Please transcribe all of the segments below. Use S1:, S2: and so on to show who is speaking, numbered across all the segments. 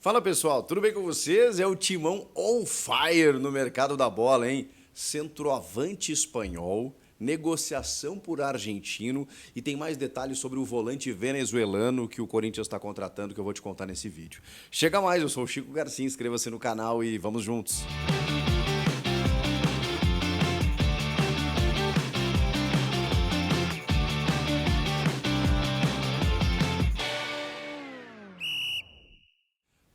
S1: Fala pessoal, tudo bem com vocês? É o Timão on fire no mercado da bola, hein? Centroavante espanhol, negociação por argentino e tem mais detalhes sobre o volante venezuelano que o Corinthians está contratando que eu vou te contar nesse vídeo. Chega mais, eu sou o Chico Garcia, inscreva-se no canal e vamos juntos.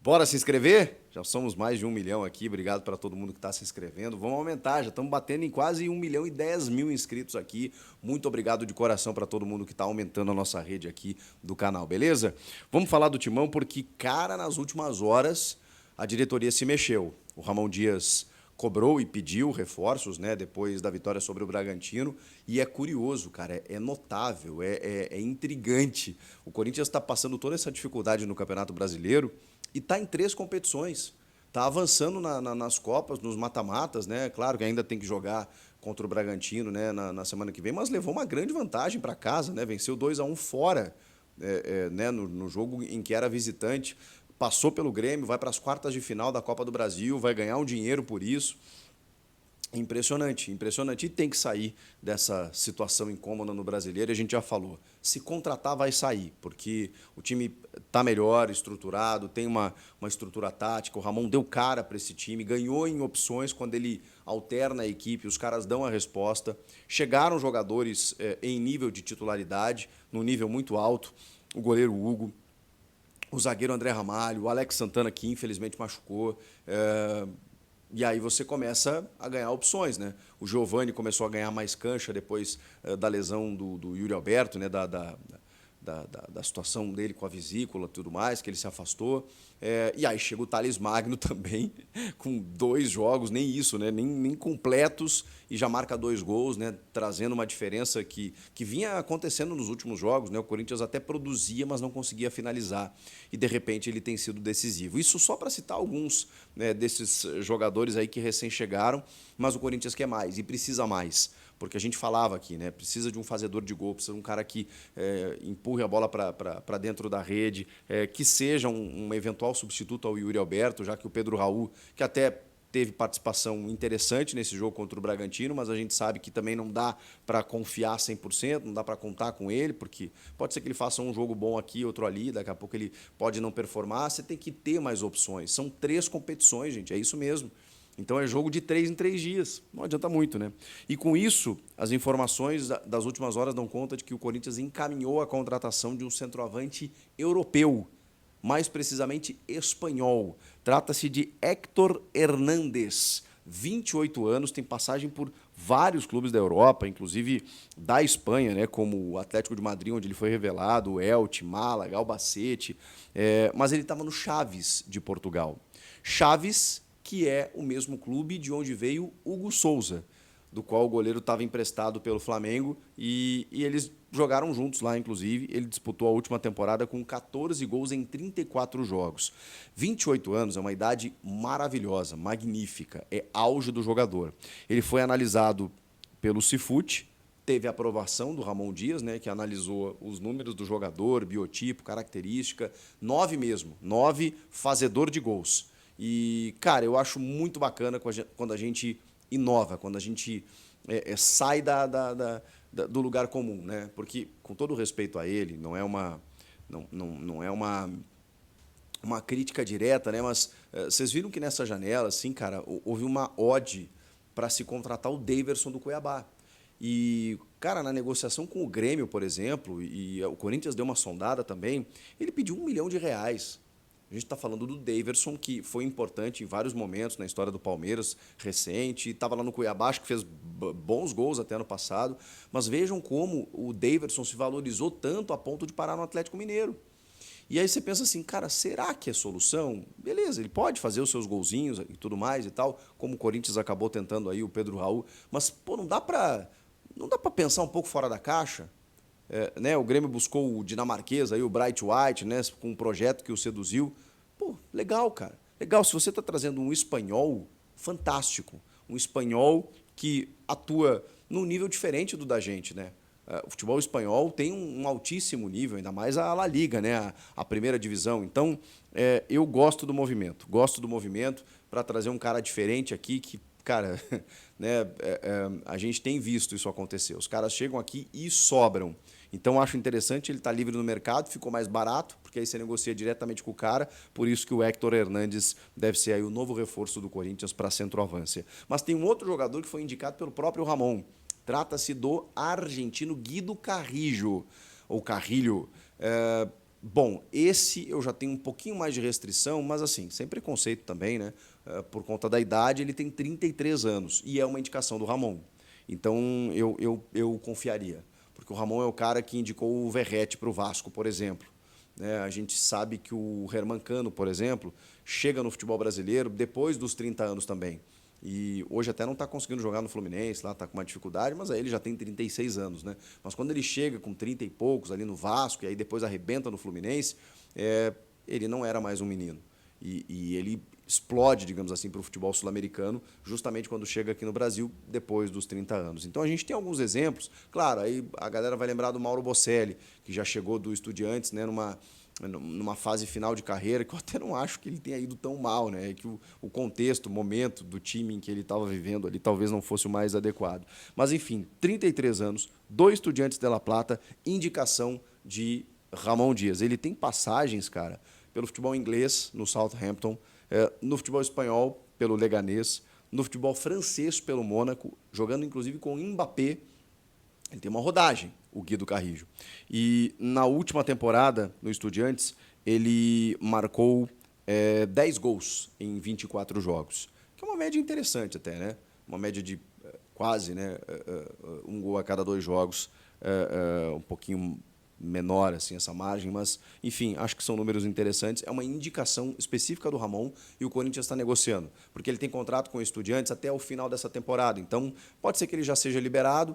S1: Bora se inscrever? Já somos mais de 1 milhão aqui, obrigado para todo mundo que está se inscrevendo. Vamos aumentar, já estamos batendo em quase 1 milhão e 10 mil inscritos aqui. Muito obrigado de coração para todo mundo que está aumentando a nossa rede aqui do canal, beleza? Vamos falar do Timão porque, cara, nas últimas horas a diretoria se mexeu. O Ramon Dias cobrou e pediu reforços, né, depois da vitória sobre o Bragantino, e é curioso, cara, é notável, é intrigante. O Corinthians está passando toda essa dificuldade no Campeonato Brasileiro e está em 3 competições. Está avançando nas Copas, nos mata-matas, né? Claro que ainda tem que jogar contra o Bragantino, né, na semana que vem, mas levou uma grande vantagem para casa, né? Venceu 2-1 fora, né, no jogo em que era visitante. Passou pelo Grêmio, vai para as quartas de final da Copa do Brasil, vai ganhar um dinheiro por isso. Impressionante, impressionante. E tem que sair dessa situação incômoda no Brasileiro, e a gente já falou. Se contratar, vai sair, porque o time está melhor, estruturado, tem uma estrutura tática. O Ramon deu cara para esse time, ganhou em opções quando ele alterna a equipe, os caras dão a resposta. Chegaram jogadores em nível de titularidade, num nível muito alto. O goleiro Hugo, o zagueiro André Ramalho, o Alex Santana, que infelizmente machucou. E aí você começa a ganhar opções, né? O Giovani começou a ganhar mais cancha depois da lesão do Yuri Alberto, né? Da situação dele com a vesícula e tudo mais, que ele se afastou. E aí chega o Thales Magno também, com 2 jogos, nem isso, né? Nem completos, e já marca 2 gols, né? Trazendo uma diferença que vinha acontecendo nos últimos jogos, né? O Corinthians até produzia, mas não conseguia finalizar. E, de repente, ele tem sido decisivo. Isso só para citar alguns, né, desses jogadores aí que recém chegaram, mas o Corinthians quer mais e precisa mais. Porque a gente falava aqui, né? Precisa de um fazedor de gol, precisa de um cara que empurre a bola para dentro da rede, que seja um eventual substituto ao Yuri Alberto, já que o Pedro Raul, que até teve participação interessante nesse jogo contra o Bragantino, mas a gente sabe que também não dá para confiar 100%, não dá para contar com ele, porque pode ser que ele faça um jogo bom aqui, outro ali, daqui a pouco ele pode não performar, você tem que ter mais opções. São 3 competições, gente, é isso mesmo. Então é jogo de 3 em 3 dias, não adianta muito, né? E com isso, as informações das últimas horas dão conta de que o Corinthians encaminhou a contratação de um centroavante europeu, mais precisamente espanhol. Trata-se de Héctor Hernández, 28 anos, tem passagem por vários clubes da Europa, inclusive da Espanha, né, como o Atlético de Madrid, onde ele foi revelado, o Elche, Málaga, Albacete, mas ele estava no Chaves de Portugal. Chaves, que é o mesmo clube de onde veio Hugo Souza, do qual o goleiro estava emprestado pelo Flamengo, e eles jogaram juntos lá, inclusive. Ele disputou a última temporada com 14 gols em 34 jogos. 28 anos é uma idade maravilhosa, magnífica, é auge do jogador. Ele foi analisado pelo Cifute, teve a aprovação do Ramon Dias, né, que analisou os números do jogador, biotipo, característica, 9 mesmo, 9 fazedor de gols. E, cara, eu acho muito bacana quando a gente inova, quando a gente sai do lugar comum, né? Porque, com todo respeito a ele, não é uma crítica direta, né? Mas vocês viram que nessa janela, assim, cara, houve uma ode para se contratar o Daverson do Cuiabá. E, cara, na negociação com o Grêmio, por exemplo, e o Corinthians deu uma sondada também, ele pediu R$ 1 milhão. A gente está falando do Daverson, que foi importante em vários momentos na história do Palmeiras, recente, estava lá no Cuiabá, acho que fez bons gols até ano passado, mas vejam como o Daverson se valorizou tanto a ponto de parar no Atlético Mineiro. E aí você pensa assim, cara, será que é solução? Beleza, ele pode fazer os seus golzinhos e tudo mais e tal, como o Corinthians acabou tentando aí, o Pedro Raul, mas, pô, não dá para pensar um pouco fora da caixa? Né, o Grêmio buscou o dinamarquês, aí, o Bright White, né, com um projeto que o seduziu. Pô, legal, cara. Legal, se você está trazendo um espanhol, fantástico. Um espanhol que atua num nível diferente do da gente, né? O futebol espanhol tem um altíssimo nível, ainda mais a La Liga, né? A primeira divisão. Então, eu gosto do movimento para trazer um cara diferente aqui que, cara, né, a gente tem visto isso acontecer. Os caras chegam aqui e sobram. Então, acho interessante, ele está livre no mercado, ficou mais barato, porque aí você negocia diretamente com o cara, por isso que o Héctor Hernández deve ser aí o novo reforço do Corinthians para centroavância. Mas tem um outro jogador que foi indicado pelo próprio Ramon. Trata-se do argentino Guido Carrillo, ou Carrilho. Bom, esse eu já tenho um pouquinho mais de restrição, mas assim, sem preconceito também, né? Por conta da idade, ele tem 33 anos e é uma indicação do Ramon. Então, eu confiaria. Porque o Ramon é o cara que indicou o Verratti para o Vasco, por exemplo. Né? A gente sabe que o Herman Cano, por exemplo, chega no futebol brasileiro depois dos 30 anos também. E hoje até não está conseguindo jogar no Fluminense, lá está com uma dificuldade, mas aí ele já tem 36 anos. Né? Mas quando ele chega com 30 e poucos ali no Vasco, e aí depois arrebenta no Fluminense, ele não era mais um menino. E ele explode, digamos assim, para o futebol sul-americano, justamente quando chega aqui no Brasil, depois dos 30 anos. Então a gente tem alguns exemplos. Claro, aí a galera vai lembrar do Mauro Bocelli, que já chegou do Estudiantes, né, numa fase final de carreira, que eu até não acho que ele tenha ido tão mal, né? Que o contexto, o momento do time em que ele estava vivendo ali talvez não fosse o mais adequado. Mas, enfim, 33 anos, do Estudiantes de La Plata, indicação de Ramon Dias. Ele tem passagens, cara, pelo futebol inglês, no Southampton, no futebol espanhol, pelo Leganés, no futebol francês, pelo Mônaco, jogando inclusive com o Mbappé. Ele tem uma rodagem, o Guido Carrillo. E na última temporada, no Estudiantes, ele marcou 10 gols em 24 jogos, que é uma média interessante até, né? Uma média de quase, né, um gol a cada 2 jogos, um pouquinho menor assim essa margem, mas enfim, acho que são números interessantes. É uma indicação específica do Ramon e o Corinthians está negociando, porque ele tem contrato com o Estudiantes até o final dessa temporada. Então, pode ser que ele já seja liberado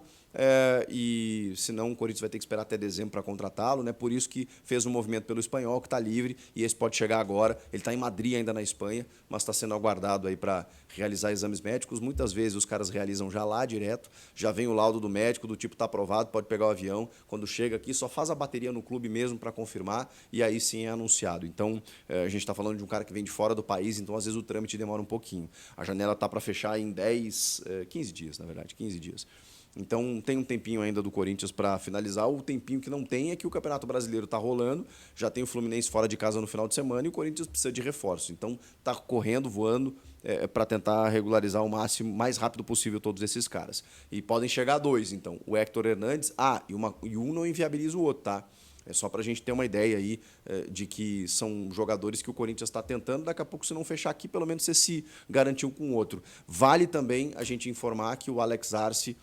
S1: e, se não, o Corinthians vai ter que esperar até dezembro para contratá-lo, né? Por isso que fez um movimento pelo espanhol, que está livre, e esse pode chegar agora. Ele está em Madrid ainda na Espanha, mas está sendo aguardado aí para realizar exames médicos. Muitas vezes os caras realizam já lá direto, já vem o laudo do médico, do tipo está aprovado, pode pegar o avião. Quando chega aqui, só faz a bateria no clube mesmo para confirmar, e aí sim é anunciado. Então, a gente está falando de um cara que vem de fora do país, então às vezes o trâmite demora um pouquinho. A janela está para fechar em 15 dias, na verdade, 15 dias. Então, tem um tempinho ainda do Corinthians para finalizar. O tempinho que não tem é que o Campeonato Brasileiro está rolando, já tem o Fluminense fora de casa no final de semana e o Corinthians precisa de reforço. Então, está correndo, voando, para tentar regularizar o máximo, mais rápido possível todos esses caras. E podem chegar a 2, então. O Héctor Hernández, e um não inviabiliza o outro, tá? É só para a gente ter uma ideia aí de que são jogadores que o Corinthians está tentando. Daqui a pouco, se não fechar aqui, pelo menos você se garantiu com o outro. Vale também a gente informar que o Alex Arce,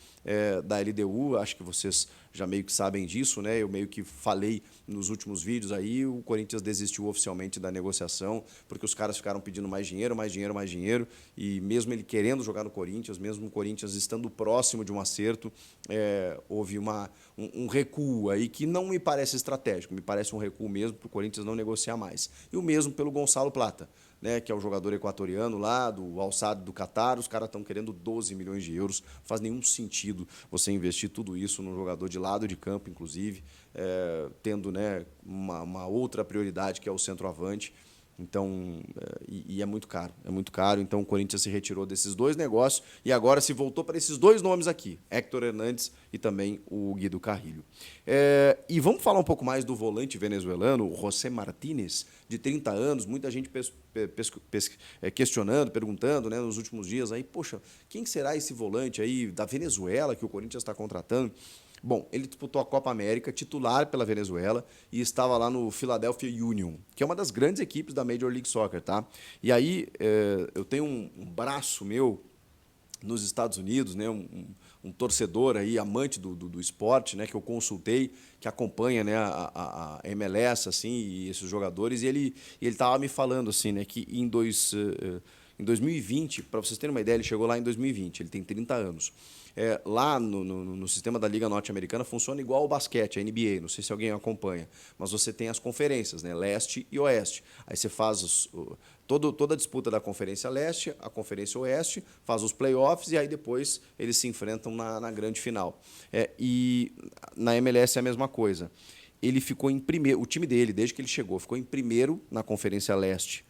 S1: da LDU, acho que vocês já meio que sabem disso, né? Eu meio que falei nos últimos vídeos aí, o Corinthians desistiu oficialmente da negociação, porque os caras ficaram pedindo mais dinheiro, mais dinheiro, mais dinheiro, e mesmo ele querendo jogar no Corinthians, mesmo o Corinthians estando próximo de um acerto, houve um recuo aí que não me parece estratégico, me parece um recuo mesmo para o Corinthians não negociar mais. E o mesmo pelo Gonçalo Plata, né, que é o jogador equatoriano lá, do Al Sadd do Catar. Os caras estão querendo 12 milhões de euros. Não faz nenhum sentido você investir tudo isso num jogador de lado de campo, inclusive, tendo, né, uma outra prioridade, que é o centroavante. Então, é muito caro. Então, o Corinthians se retirou desses 2 negócios e agora se voltou para esses 2 nomes aqui, Héctor Hernández e também o Guido Carrillo. E vamos falar um pouco mais do volante venezuelano, o José Martínez, de 30 anos. Muita gente questionando, perguntando, né, nos últimos dias aí, poxa, quem será esse volante aí da Venezuela que o Corinthians está contratando? Bom, ele disputou a Copa América, titular pela Venezuela, e estava lá no Philadelphia Union, que é uma das grandes equipes da Major League Soccer, tá? E aí, eu tenho um braço meu nos Estados Unidos, né, um torcedor aí, amante do esporte, né, que eu consultei, que acompanha, né, a MLS assim, e esses jogadores, e ele estava me falando assim, né, que Em 2020, para vocês terem uma ideia, ele chegou lá em 2020, ele tem 30 anos. Lá no sistema da Liga Norte-Americana funciona igual ao basquete, a NBA, não sei se alguém acompanha, mas você tem as conferências, né, leste e oeste. Aí você faz toda a disputa da Conferência Leste, a Conferência Oeste, faz os playoffs e aí depois eles se enfrentam na grande final. E na MLS é a mesma coisa. Ele ficou em primeiro, o time dele, desde que ele chegou, ficou em primeiro na Conferência Leste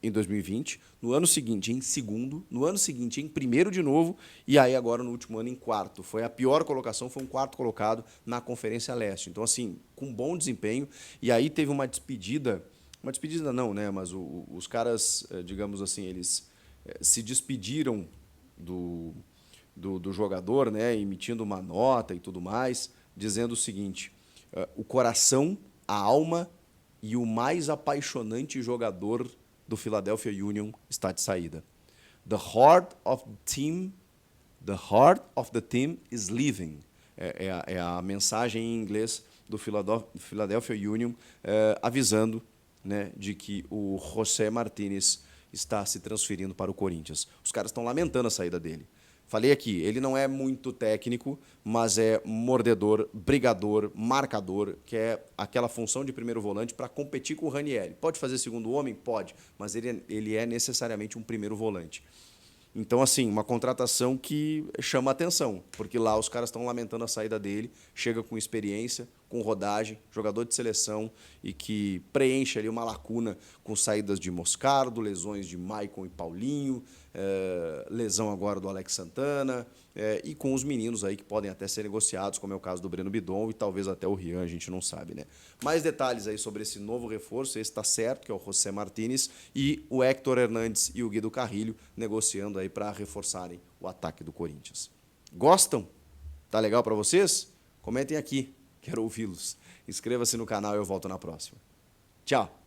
S1: em 2020, no ano seguinte em segundo, no ano seguinte em primeiro de novo, e aí agora no último ano em quarto. Foi a pior colocação, foi um quarto colocado na Conferência Leste. Então, assim, com bom desempenho, e aí teve uma despedida não, né? Mas os caras, digamos assim, eles se despediram do jogador, né? Emitindo uma nota e tudo mais, dizendo o seguinte: o coração, a alma e o mais apaixonante jogador do Philadelphia Union está de saída. The heart of the team is leaving. É a mensagem em inglês do Philadelphia Union avisando, né, de que o José Martínez está se transferindo para o Corinthians. Os caras estão lamentando a saída dele. Falei aqui, ele não é muito técnico, mas é mordedor, brigador, marcador, que é aquela função de primeiro volante para competir com o Ranieri. Pode fazer segundo homem? Pode, mas ele é necessariamente um primeiro volante. Então, assim, uma contratação que chama atenção, porque lá os caras estão lamentando a saída dele, chega com experiência, com rodagem, jogador de seleção e que preenche ali uma lacuna com saídas de Moscardo, lesões de Maicon e Paulinho, lesão agora do Alex Santana, e com os meninos aí que podem até ser negociados, como é o caso do Breno Bidon e talvez até o Rian, a gente não sabe, né? Mais detalhes aí sobre esse novo reforço, esse está certo, que é o José Martínez, e o Héctor Hernandes e o Guido Carrilho negociando aí para reforçarem o ataque do Corinthians. Gostam? Tá legal para vocês? Comentem aqui, quero ouvi-los. Inscreva-se no canal e eu volto na próxima. Tchau!